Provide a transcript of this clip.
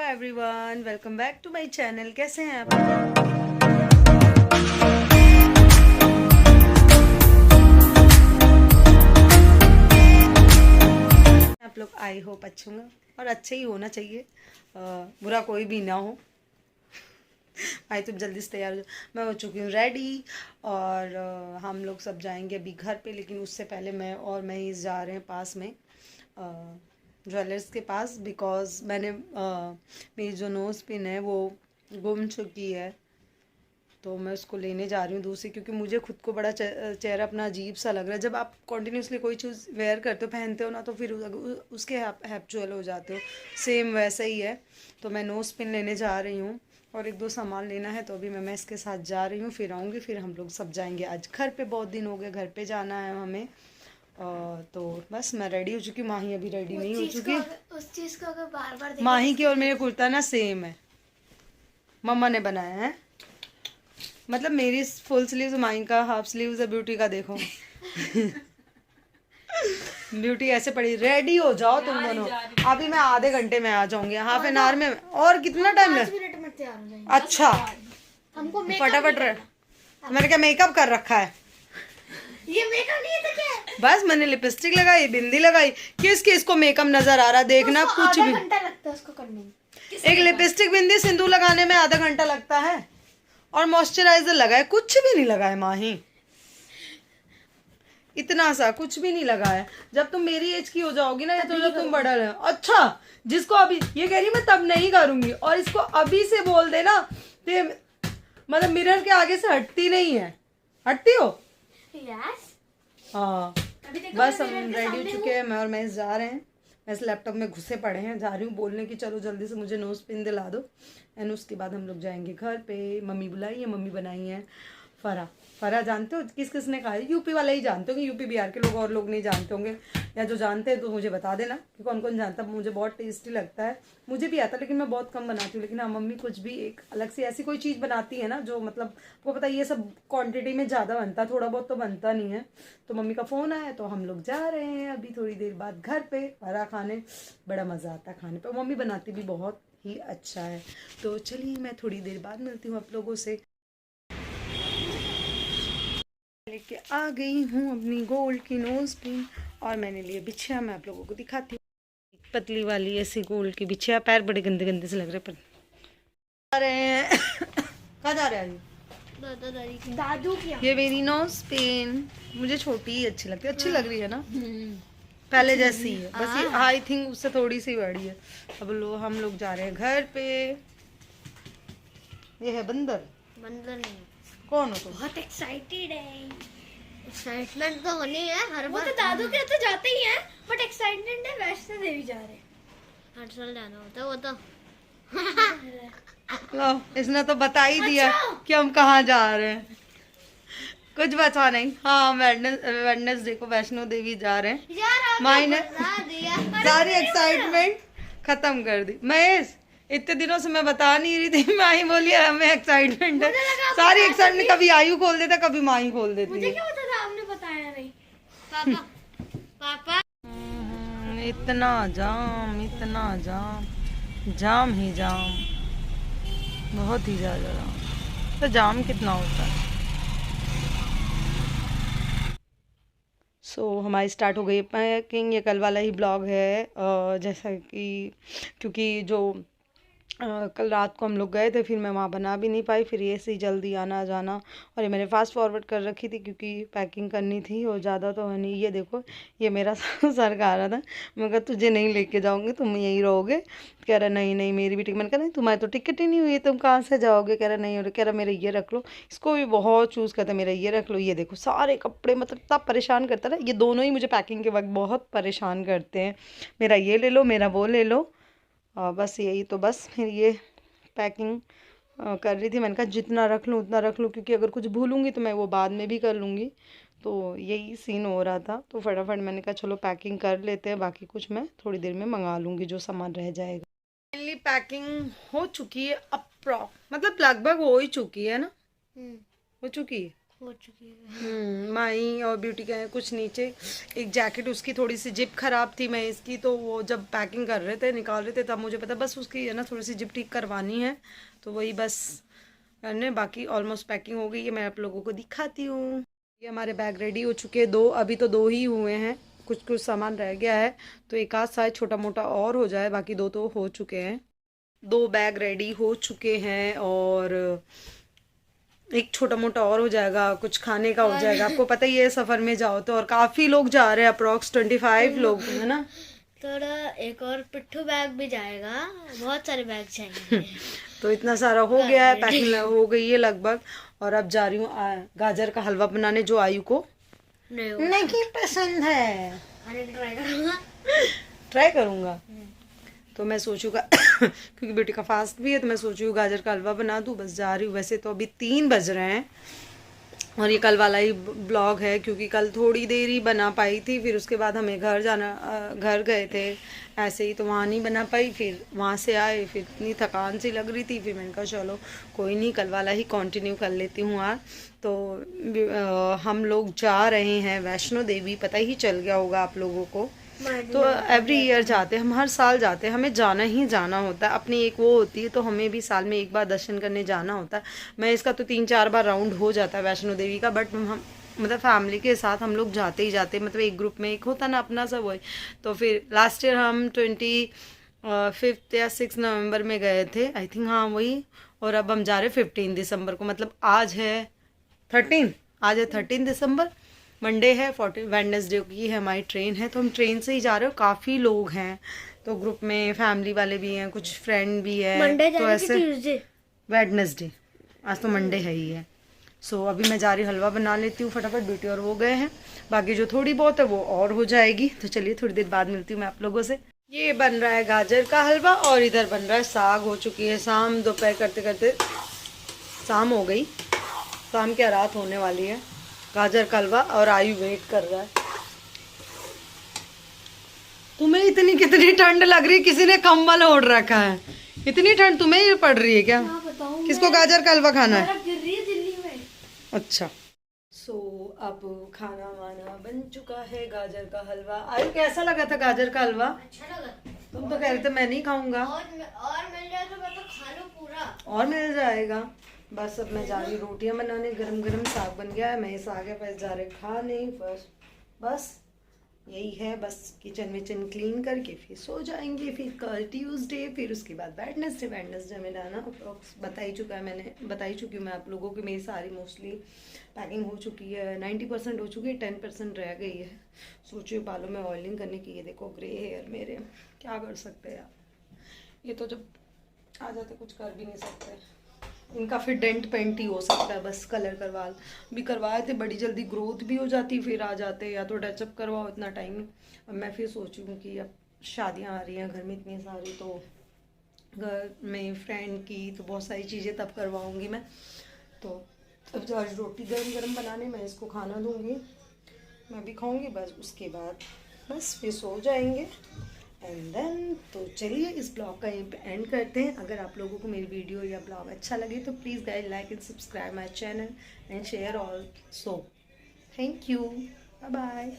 Everyone, welcome back to my channel. कैसे हैं आप? आप लोग आई होप अच्छे होंगे और अच्छे ही होना चाहिए, बुरा कोई भी ना हो। आई तो जल्दी से तैयार हो जाओ। मैं हो चुकी हूँ रेडी और हम लोग सब जाएंगे अभी घर पे, लेकिन उससे पहले मैं और महेश जा रहे हैं पास में ज्वेलर्स के पास, बिकॉज मैंने मेरी जो नोज़ पिन है वो गुम चुकी है, तो मैं उसको लेने जा रही हूँ दूसरी, क्योंकि मुझे खुद को बड़ा चेहरा अपना अजीब सा लग रहा है। जब आप कॉन्टीन्यूसली कोई चीज़ वेयर करते हो, पहनते हो ना, तो फिर उसके हैप्चुअल हो जाते हो। सेम वैसा ही है। तो मैं नोज़ पिन लेने जा रही हूँ और एक दो सामान लेना है, तो अभी मैं इसके साथ जा रही हूँ, फिर आऊँगी, फिर हम लोग सब जाएंगे आज घर पे। बहुत दिन हो गए, घर पे जाना है हमें। तो बस मैं रेडी हो चुकी हूँ। माही अभी रेडी नहीं हो चुकी। उस चीज को अगर बार बार माही की और मेरे कुर्ता ना सेम है, मम्मा ने बनाया है। मतलब मेरी फुल स्लीव्स, माही का हाफ स्लीव्स है। ब्यूटी का देखो ब्यूटी ऐसे पड़ी। रेडी हो जाओ तुम दोनों, अभी मैं आधे घंटे में आ जाऊंगी, हाफ एन आवर में। और कितना टाइम लग? 5 मिनट में तैयार हो जाएंगे। अच्छा, हमको फटाफट मैंने क्या मेकअप कर रखा है? ये मेकअप नहीं है तो क्या है? बस मैंने लिपस्टिक लगाई, बिंदी लगाई। किस किस को मेकअप नजर आ रहा? देखना तो कुछ भी। आधा घंटा लगता है उसको करने में। एक लिपस्टिक, बिंदी, सिंदूर लगाने में आधा घंटा लगता है। और मॉइस्चराइजर लगाए, कुछ भी नहीं लगाए माही, इतना सा कुछ भी नहीं लगाया। जब तुम मेरी एज की हो जाओगी ना, या तो जब तुम बड़ा रहे। अच्छा, जिसको अभी ये कह रही मैं तब नहीं करूंगी, और इसको अभी से बोल देना तो मतलब मिरर के आगे से हटती नहीं है। हटती हो? यस। हाँ, बस हम रेडी हो चुके हैं। मैं और मैं जा रहे हैं। वैसे लैपटॉप में घुसे पड़े हैं, जा रही हूँ बोलने की चलो जल्दी से मुझे नोज पिन दिला दो, एंड उसके बाद हम लोग जाएंगे घर पे। मम्मी बुलाई है, मम्मी बनाई है फरा। फरा जानते हो किस किस ने कहा है? यूपी वाले ही जानते होंगे, यूपी बिहार के लोग और लोग नहीं जानते होंगे, या जो जानते हैं तो मुझे बता देना कि कौन कौन जानता है। मुझे बहुत टेस्टी लगता है, मुझे भी आता है, लेकिन मैं बहुत कम बनाती हूँ। लेकिन हाँ, मम्मी कुछ भी एक अलग से ऐसी कोई चीज़ बनाती है ना, जो मतलब वो पता है ये सब क्वांटिटी में ज़्यादा बनता है, थोड़ा बहुत तो बनता नहीं है। तो मम्मी का फ़ोन आया तो हम लोग जा रहे हैं अभी थोड़ी देर बाद घर पे फरा खाने। बड़ा मज़ा आता है खाने पर, मम्मी बनाती भी बहुत ही अच्छा है। तो चलिए मैं थोड़ी देर बाद मिलती हूँ आप लोगों से। लेके आ गई हूँ अपनी गोल्ड की नोज पिन, और मैंने लिए बिछिया। मैं आप लोगों को दिखाती हूँ, पतली वाली ऐसी गोल्ड की बिछिया। पैर बड़े गंदे गंदे से लग रहे, पर जा रहे हैं कहाँ जा रहे हैं? दादू की ये मेरी नोज पिन मुझे छोटी ही अच्छी लगती है। अच्छी लग रही है ना, पहले जैसी है, बस ये आई थिंक उससे थोड़ी सी बड़ी है। अब हम लोग जा रहे हैं घर पे। ये है बंदर। बंदर नहीं, कौन हो तुम? बहुत एक्साइटेड है। एक्साइटमेंट तो होनी है हर बार। वो तो दादू के तो जाते ही हैं, बट एक्साइटमेंट है वैष्णो देवी जा रहे हैं। हर साल जाना होता है वो तो। लो, इसने तो बता ही दिया कि हम कहाँ जा रहे हैं। कुछ बचा नहीं। हाँ, वेडनेसडे को वैष्णो देवी जा रहे हैं। यार माई ने सारी एक्साइटमेंट खत्म कर दी। महेश, इतने दिनों से मैं बता नहीं रही थी, माही बोली हमें एक्साइटमेंट है। सारी एक्साइटमेंट कभी आयु खोल देता, कभी माही खोल देती मुझे है। क्या पता था, आपने बताया नहीं। पापा पापा इतना जाम, इतना जाम, जाम ही जाम, बहुत ही ज़्यादा जाम। तो जाम कितना होता है? हमारी स्टार्ट हो गई पैकिंग। ये कल वाला ही ब्लॉग है, जैसा कि क्योंकि जो कल रात को हम लोग गए थे, फिर मैं वहाँ बना भी नहीं पाई, फिर ये से जल्दी आना जाना। और ये मैंने फास्ट फॉरवर्ड कर रखी थी क्योंकि पैकिंग करनी थी, और ज़्यादा तो है नहीं। ये देखो, ये मेरा सर खा रहा था। मैं कहा तुझे नहीं लेके जाऊँगी, तुम यहीं रहोगे। कह रहा नहीं नहीं मेरी भी टिकट। मैंने कहा नहीं, तुम्हारी तो टिकट ही नहीं हुई है, तुम कहाँ से जाओगे? कह रहा नहीं हो रहा। कह रहा मेरा ये रख लो। इसको भी बहुत चूज़ करता है, मेरा ये रख लो। ये देखो सारे कपड़े, मतलब इतना परेशान करता है। ये दोनों ही मुझे पैकिंग के वक्त बहुत परेशान करते हैं, मेरा ये ले लो, मेरा वो ले लो। बस यही तो, बस फिर ये पैकिंग कर रही थी। मैंने कहा जितना रख लूँ उतना रख लूँ, क्योंकि अगर कुछ भूलूंगी तो मैं वो बाद में भी कर लूँगी। तो यही सीन हो रहा था, तो फटाफट मैंने कहा चलो पैकिंग कर लेते हैं, बाकी कुछ मैं थोड़ी देर में मंगा लूँगी जो सामान रह जाएगा। फाइनली पैकिंग हो चुकी है, मतलब लगभग हो ही चुकी है ना, हो चुकी है। हो चुकी है। माई और ब्यूटी के हैं कुछ नीचे। एक जैकेट उसकी थोड़ी सी जिप खराब थी मैं इसकी, तो वो जब पैकिंग कर रहे थे निकाल रहे थे तब मुझे पता बस उसकी है ना थोड़ी सी जिप ठीक करवानी है, तो वही बस करने। बाकी ऑलमोस्ट पैकिंग हो गई है, मैं आप लोगों को दिखाती हूँ। ये हमारे बैग रेडी हो चुके हैं, 2 अभी तो 2 ही हुए हैं, कुछ कुछ सामान रह गया है, तो एक आध साइज छोटा मोटा और हो जाए, बाकी 2 तो हो चुके हैं। 2 बैग रेडी हो चुके हैं और एक छोटा मोटा और हो जाएगा, कुछ खाने का हो जाएगा। आपको पता ही है सफर में जाओ तो, और काफी लोग जा रहे हैं, अप्रोक्स 25 लोग है ना। थोड़ा एक और पिट्ठू बैग भी जाएगा, बहुत सारे बैग चाहिए। तो इतना सारा हो गया है, पैकिंग हो गई है लगभग। और अब जा रही हूँ गाजर का हलवा बनाने, जो आयु को नहीं पसंद है। अरे ट्राई करूँगा। ट्राई करूँगा तो मैं सोचूंगा क्योंकि बेटी का फास्ट भी है, तो मैं सोचूँ गाजर का हलवा बना दूँ, बस जा रही हूँ। वैसे तो अभी 3 बज रहे हैं और ये कल वाला ही ब्लॉग है, क्योंकि कल थोड़ी देर ही बना पाई थी, फिर उसके बाद हमें घर गए थे ऐसे ही, तो वहाँ नहीं बना पाई। फिर वहाँ से आए, फिर इतनी थकान सी लग रही थी, फिर मैंने कहा चलो कोई नहीं, कल वाला ही कंटिन्यू कर लेती हूँ आज। तो हम लोग जा रहे हैं वैष्णो देवी, पता ही चल गया होगा आप लोगों को। तो एवरी ईयर जाते हैं हम, हर साल जाते हैं, हमें जाना ही जाना होता है। अपनी एक वो होती है, तो हमें भी साल में एक बार दर्शन करने जाना होता है। मैं इसका तो 3-4 बार राउंड हो जाता है वैष्णो देवी का, बट हम मतलब फैमिली के साथ हम लोग जाते ही जाते, मतलब एक ग्रुप में एक होता ना अपना सब वही। तो फिर लास्ट ईयर हम 25 या 6 नवंबर में गए थे आई थिंक, हाँ वही। और अब हम जा रहे 15 दिसंबर को, मतलब आज है 13 दिसंबर, मंडे है। 14 वेडनेसडे की है हमारी ट्रेन है, तो हम ट्रेन से ही जा रहे हो। काफ़ी लोग हैं, तो ग्रुप में फैमिली वाले भी हैं, कुछ फ्रेंड भी है। मंडे तो ऐसे वेडनेसडे, आज तो मंडे है ही है। सो अभी मैं जा रही हलवा बना लेती हूँ फटाफट, बेटी और वो गए हैं, बाकी जो थोड़ी बहुत है वो और हो जाएगी। तो चलिए थोड़ी देर बाद मिलती हूँ मैं आप लोगों से। ये बन रहा है गाजर का हलवा और इधर बन रहा है साग। हो चुकी है शाम, दोपहर करते करते शाम हो गई, शाम क्या रात होने वाली है। गाजर का हलवा और आयु वेट कर रहा है। तुम्हें इतनी कितनी ठंड लग रही है, किसी ने कंबल ओढ़ रखा है, इतनी ठंड तुम्हें ही पड़ रही है क्या? किसको गाजर का हलवा खाना है? दिल्ली में। अच्छा। सो अब खाना वाना बन चुका है, गाजर का हलवा। आयु कैसा लगा था गाजर का हलवा? अच्छा लगा। तुम तो कह रहे थे मैं नहीं खाऊंगा। और मिल जाए तो मैं तो खा लूं पूरा। और मिल जाएगा। बस अब मैं जा रही रोटियां बनाने, गरम गरम साग बन गया है, मैं इस आगे पास जा रहे खाने। बस यही है, बस किचन विचन क्लीन करके फिर सो जाएंगे। फिर कल ट्यूसडे, फिर उसके बाद वेडनेसडे में आना। बता ही चुकी हूँ मैं आप लोगों की, मेरी सारी मोस्टली पैकिंग हो चुकी है, 90% हो चुकी है, 10% रह गई है। सोचिए बालों में ऑयलिंग करने की। ये देखो ग्रे हेयर मेरे, क्या कर सकते हैं यार, ये तो जब आ जाते कुछ कर भी नहीं सकते। इनका फिर डेंट पेंट ही हो सकता है, बस कलर भी करवाए थे, बड़ी जल्दी ग्रोथ भी हो जाती, फिर आ जाते, या तो टचअप करवाओ, इतना टाइम नहीं। अब मैं फिर सोच रही हूँ कि अब शादियाँ आ रही हैं घर में इतनी सारी, तो घर में फ्रेंड की तो बहुत सारी चीज़ें तब करवाऊँगी मैं। तो अब जा रही रोटी गरम गरम बनाने, मैं इसको खाना दूँगी, मैं भी खाऊँगी, बस उसके बाद बस फिर सो जाएंगे एंड देन। तो चलिए इस ब्लॉग का यहीं पे एंड करते हैं। अगर आप लोगों को मेरी वीडियो या ब्लॉग अच्छा लगे तो please guys like and subscribe my channel and share also. Thank you, bye bye.